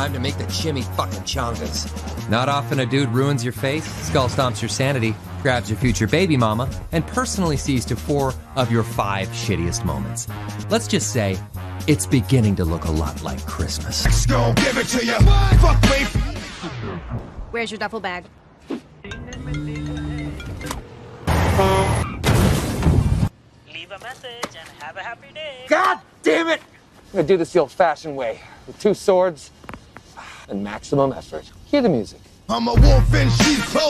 time to make the chimmy fucking chongas. Not often a dude ruins your face, skull stomps your sanity, grabs your future baby mama, and personally sees to 4 of your 5 shittiest moments. Let's just say, it's beginning to look a lot like Christmas. Let's go, give it to you. Fuck me. Where's your duffel bag? Leave a message and have a happy day. God damn it! I'm gonna do this the old-fashioned way, with 2 swords and maximum effort. Hear the music. I'm a wolf and she's close.